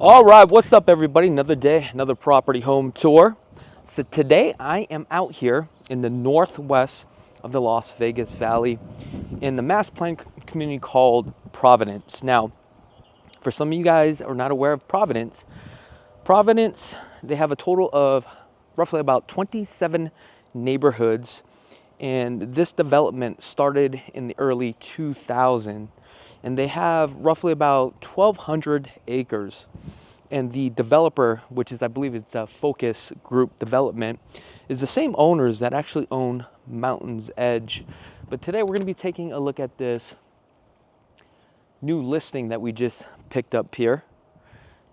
All right, what's up everybody? Another day, another property home tour. So today I am out here in the northwest of the Las Vegas Valley in the mass plan community called Providence. Now, for some of you guys who are not aware of Providence, they have a total of roughly about 27 neighborhoods, and this development started in the early 2000s, and they have roughly about 1,200 acres. And the developer, which is, I believe it's a Focus Group Development, is the same owners that actually own Mountain's Edge. But today we're going to be taking a look at this new listing that we just picked up here.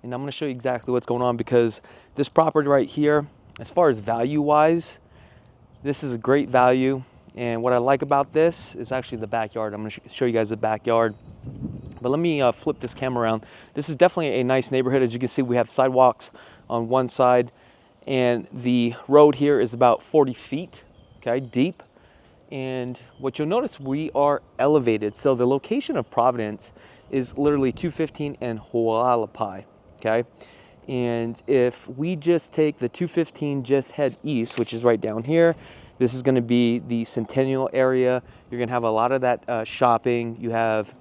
And I'm going to show you exactly what's going on, because this property right here, as far as value-wise, this is a great value. And what I like about this is actually the backyard. I'm going to show you guys the backyard. But let me flip this camera around. This is definitely a nice neighborhood. As you can see, we have sidewalks on one side, and the road here is about 40 feet, okay, deep. And what you'll notice, we are elevated. So the location of Providence is literally 215 and Hualapai, okay? And if we just take the 215, just head east, which is right down here, this is gonna be the Centennial area. You're gonna have a lot of that shopping. You have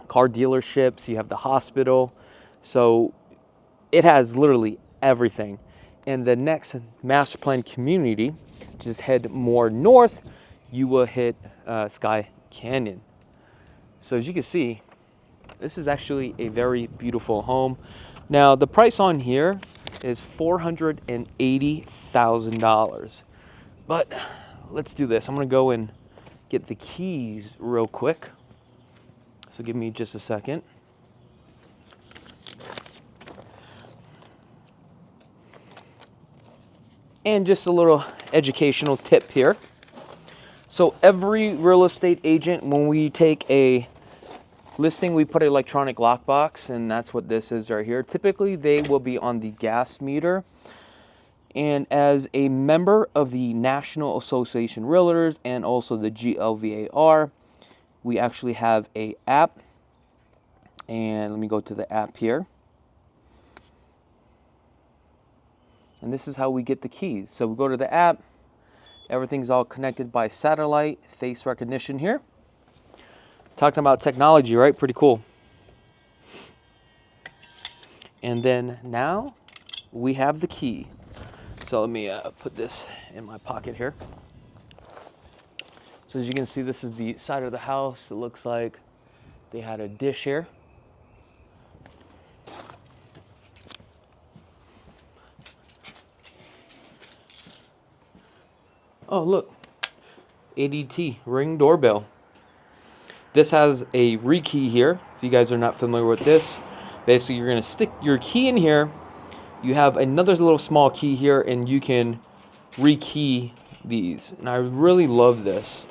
car dealerships, you have the hospital. So it has literally everything. And the next master plan community, just head more north, you will hit Sky Canyon. So as you can see, this is actually a very beautiful home. Now the price on here is $480,000. But let's do this. I'm gonna go and get the keys real quick. So give me just a second. And just a little educational tip here. So every real estate agent, when we take a listing, we put an electronic lockbox, and that's what this is right here. Typically, they will be on the gas meter. And as a member of the National Association of Realtors and also the GLVAR, we actually have an app. And let me go to the app here. And this is how we get the keys. So we go to the app. Everything's all connected by satellite, face recognition here. Talking about technology, right? Pretty cool. And then now we have the key. So let me put this in my pocket here. So as you can see, this is the side of the house. It looks like they had a dish here. Oh, look, ADT, Ring doorbell. This has a rekey here. If you guys are not familiar with this, basically you're gonna stick your key in here. You have another little small key here, and you can rekey these. And I really love this.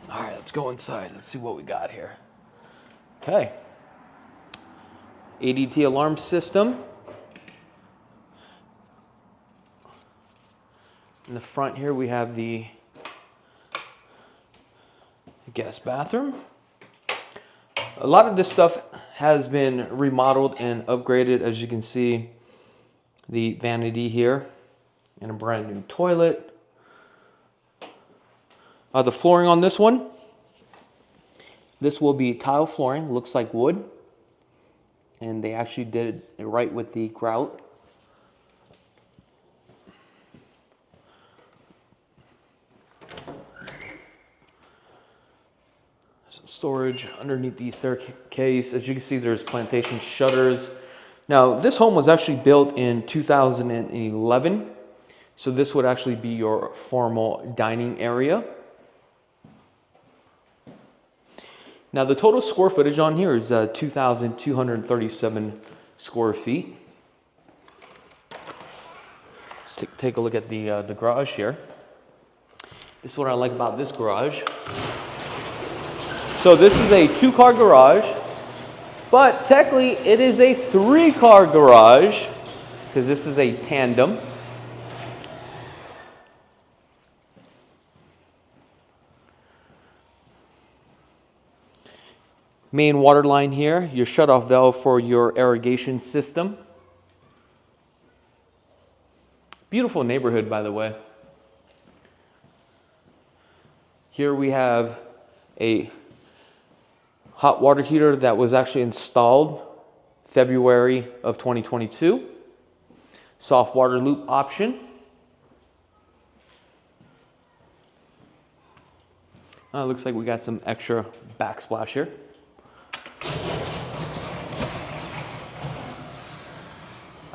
All right, let's go inside. Let's see what we got here. Okay. ADT alarm system. In the front here, we have the guest bathroom. A lot of this stuff has been remodeled and upgraded. As you can see, the vanity here and a brand new toilet. The flooring on this one, this will be tile flooring, looks like wood. And they actually did it right with the grout. Some storage underneath the staircase. As you can see, there's plantation shutters. Now, this home was actually built in 2011. So this would actually be your formal dining area. Now, the total square footage on here is 2,237 square feet. Let's take a look at the garage here. This is what I like about this garage. So this is a 2-car garage, but technically it is a 3-car garage because this is a tandem. Main water line here, your shutoff valve for your irrigation system. Beautiful neighborhood, by the way. Here we have a hot water heater that was actually installed February of 2022. Soft water loop option. Looks like we got some extra backsplash here.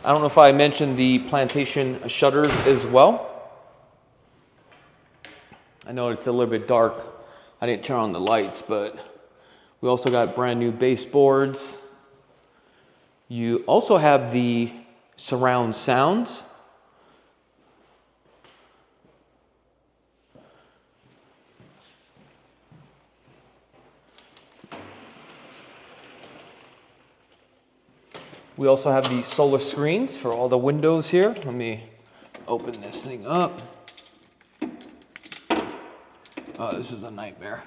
I don't know if I mentioned the plantation shutters as well. I know it's a little bit dark. I didn't turn on the lights, but we also got brand new baseboards. You also have the surround sounds. We also have the solar screens for all the windows here. Let me open this thing up. Oh, this is a nightmare.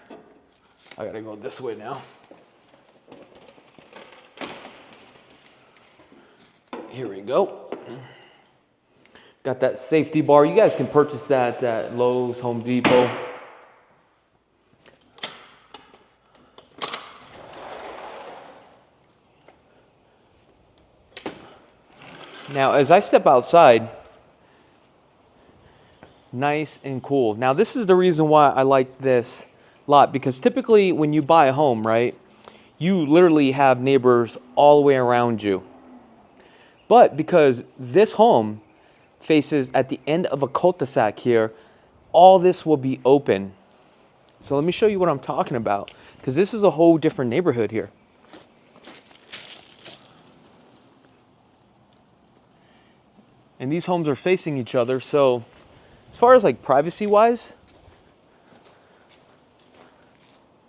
I gotta go this way now. Here we go. Got that safety bar. You guys can purchase that at Lowe's, Home Depot. Now, as I step outside, nice and cool. Now, this is the reason why I like this lot, because typically when you buy a home, right, you literally have neighbors all the way around you. But because this home faces at the end of a cul-de-sac here, all this will be open. So let me show you what I'm talking about, because this is a whole different neighborhood here. And these homes are facing each other, so as far as like privacy wise,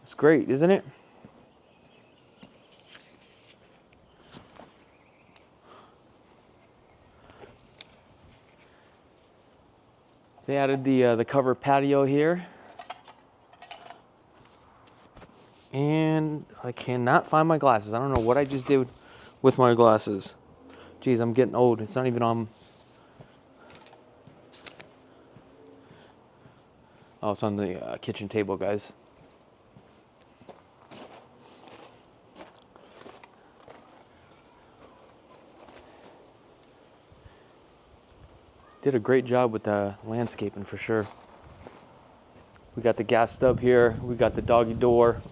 it's great, isn't it? They added the covered patio here. And I cannot find my glasses. I don't know what I just did with my glasses. Geez, I'm getting old. It's not even on. Oh, it's on the kitchen table, guys. Did a great job with the landscaping for sure. We got the gas stub here. We got the doggy door.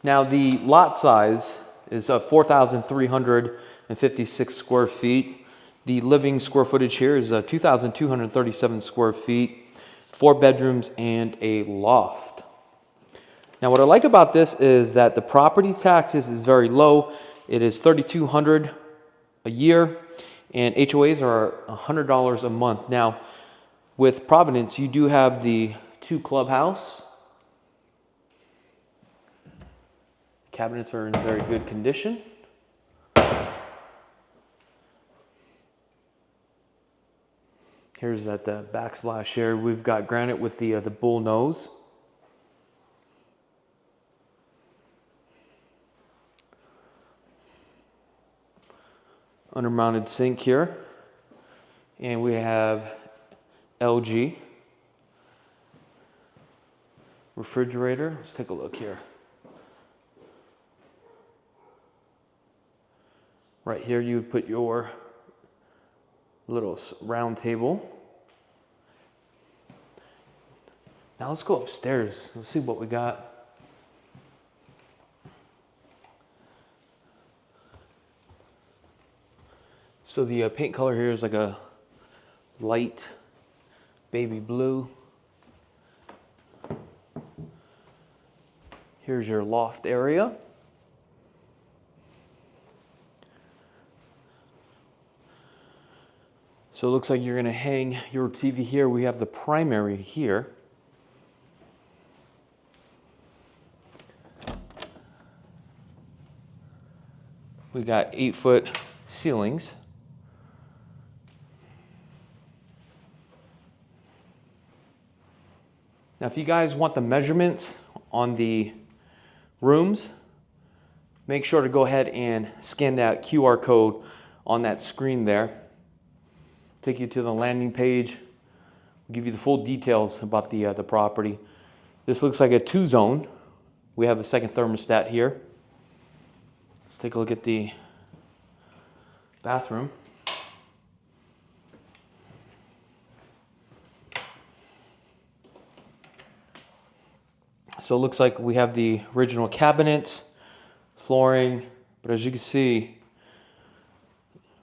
Now the lot size is 4,356 square feet. The living square footage here is 2,237 square feet, 4 bedrooms and a loft. Now what I like about this is that the property taxes is very low. It is $3,200 a year, and HOAs are $100 a month. Now with Providence, you do have the 2 clubhouse. Cabinets are in very good condition. Here's that backsplash here. We've got granite with the bull nose. Undermounted sink here. And we have LG refrigerator. Let's take a look here. Right here you would put your little round table. Now let's go upstairs. Let's see what we got. So the paint color here is like a light baby blue. Here's your loft area. So it looks like you're gonna hang your TV here. We have the primary here. We got 8-foot ceilings. Now, if you guys want the measurements on the rooms, make sure to go ahead and scan that QR code on that screen there. Take you to the landing page. We'll give you the full details about the property. This looks like a 2-zone. We have a second thermostat here. Let's take a look at the bathroom. So it looks like we have the original cabinets, flooring, but as you can see,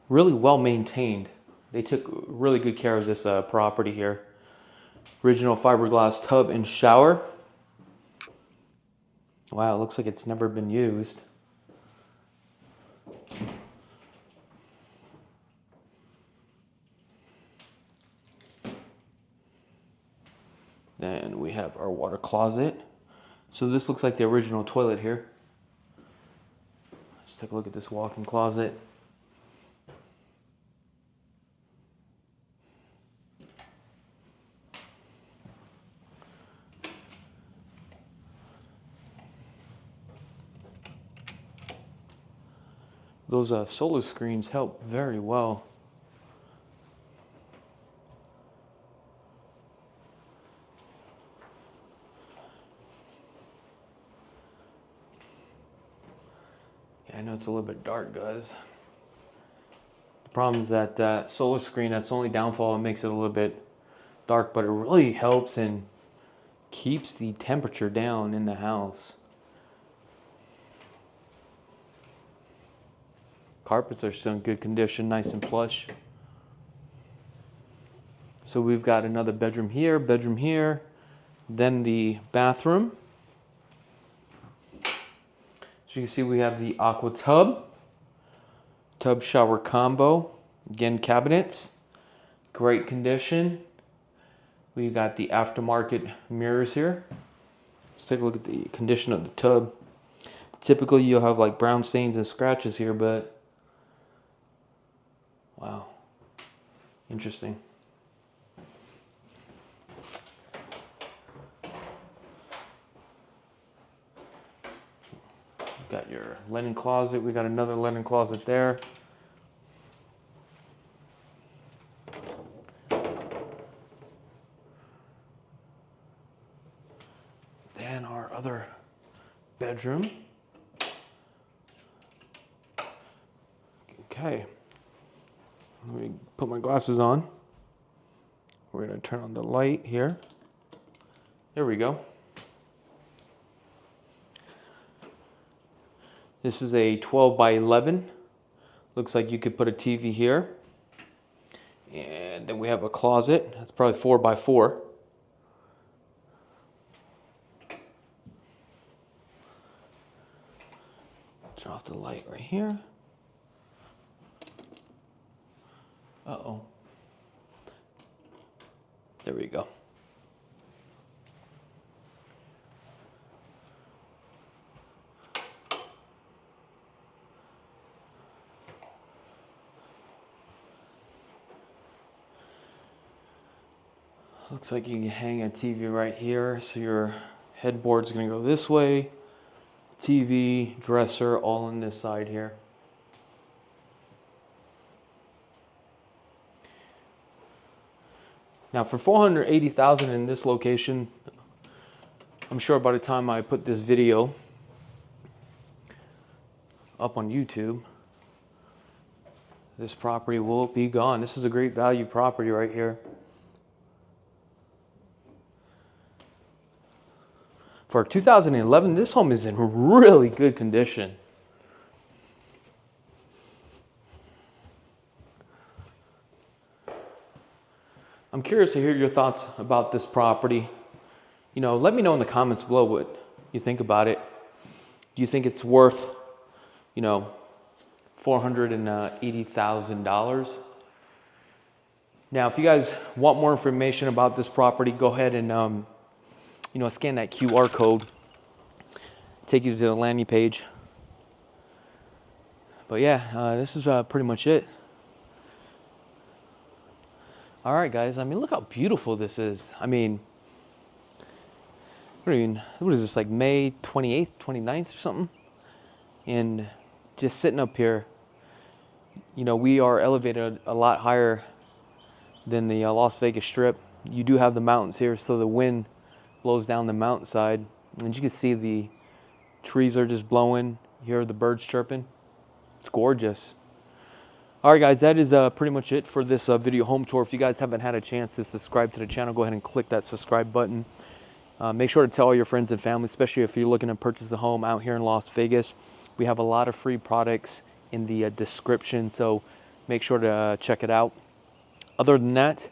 really well maintained. They took really good care of this property here. Original fiberglass tub and shower. Wow, it looks like it's never been used. Then we have our water closet. So this looks like the original toilet here. Let's take a look at this walk-in closet. Those solar screens help very well. I know it's a little bit dark, guys. The problem is that solar screen, that's the only downfall. It makes it a little bit dark, but it really helps and keeps the temperature down in the house. Carpets are still in good condition, nice and plush. So we've got another bedroom here, then the bathroom. So you can see we have the aqua tub shower combo. Again, cabinets, great condition. We've got the aftermarket mirrors here. Let's take a look at the condition of the tub. Typically you'll have like brown stains and scratches here, but wow, interesting. Got your linen closet. We got another linen closet there. Then our other bedroom. Okay. Let me put my glasses on. We're going to turn on the light here. There we go. This is a 12 by 11. Looks like you could put a TV here. And then we have a closet. That's probably 4 by 4. Turn off the light right here. Uh-oh. There we go. Looks like you can hang a TV right here. So your headboard's gonna go this way. TV, dresser, all on this side here. Now for $480,000 in this location, I'm sure by the time I put this video up on YouTube, this property will be gone. This is a great value property right here. For 2011, this home is in really good condition. I'm curious to hear your thoughts about this property. You know, let me know in the comments below what you think about it. Do you think it's worth, you know, $480,000? Now, if you guys want more information about this property, go ahead and you know, scan that QR code, take you to the landing page. But yeah, this is pretty much it. All right, guys. I mean, look how beautiful this is. I mean, what is this, like May 28th, 29th or something? And just sitting up here, you know, we are elevated a lot higher than the Las Vegas Strip. You do have the mountains here, so the wind blows down the mountainside. And you can see the trees are just blowing. You hear the birds chirping. It's gorgeous. All right, guys, that is pretty much it for this video home tour. If you guys haven't had a chance to subscribe to the channel, go ahead and click that subscribe button. Make sure to tell all your friends and family, especially if you're looking to purchase a home out here in Las Vegas. We have a lot of free products in the description, so make sure to check it out. Other than that,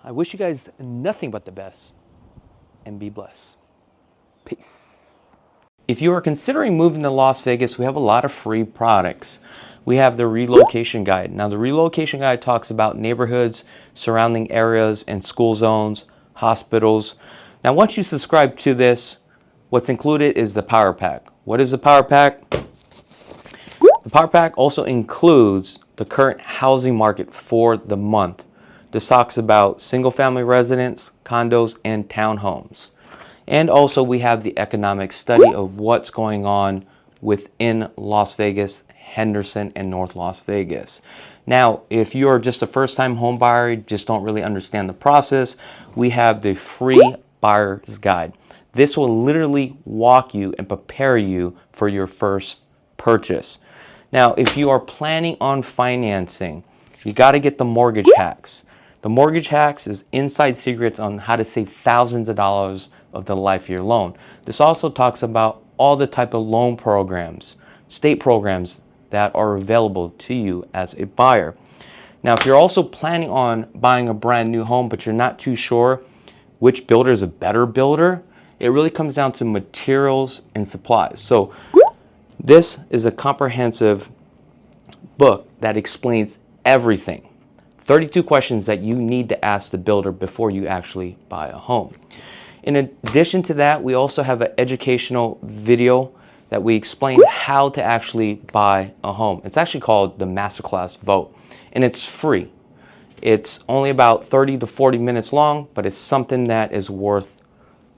I wish you guys nothing but the best, and be blessed. Peace. If you are considering moving to Las Vegas, we have a lot of free products. We have the relocation guide. Now, the relocation guide talks about neighborhoods, surrounding areas, and school zones, hospitals. Now, once you subscribe to this, what's included is the Power Pack. What is the Power Pack? The Power Pack also includes the current housing market for the month. This talks about single-family residents, condos, and townhomes. And also we have the economic study of what's going on within Las Vegas, Henderson, and North Las Vegas. Now, if you're just a first-time home buyer, just don't really understand the process, we have the free buyer's guide. This will literally walk you and prepare you for your first purchase. Now, if you are planning on financing, you got to get the mortgage hacks. The mortgage hacks is inside secrets on how to save thousands of dollars of the life of your loan. This also talks about all the type of loan programs, state programs that are available to you as a buyer. Now, if you're also planning on buying a brand new home, but you're not too sure which builder is a better builder, it really comes down to materials and supplies. So this is a comprehensive book that explains everything. 32 questions that you need to ask the builder before you actually buy a home. In addition to that, we also have an educational video that we explain how to actually buy a home. It's actually called the Masterclass Vote, and it's free. It's only about 30 to 40 minutes long, but it's something that is worth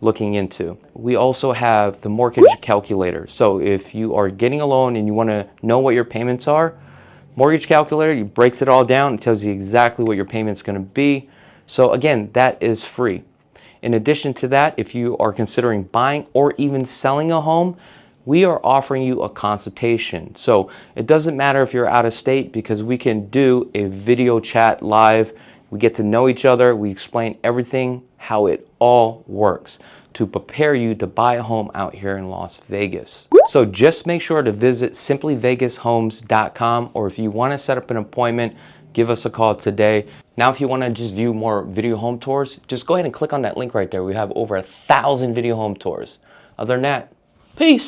looking into. We also have the mortgage calculator. So if you are getting a loan and you want to know what your payments are, mortgage calculator, it breaks it all down. It tells you exactly what your payment's going to be. So again, that is free. In addition to that, if you are considering buying or even selling a home, we are offering you a consultation. So it doesn't matter if you're out of state, because we can do a video chat live. We get to know each other. We explain everything, how it all works to prepare you to buy a home out here in Las Vegas. So just make sure to visit simplyvegashomes.com, or if you want to set up an appointment, give us a call today. Now, if you want to just view more video home tours, just go ahead and click on that link right there. We have over 1,000 video home tours. Other than that, peace.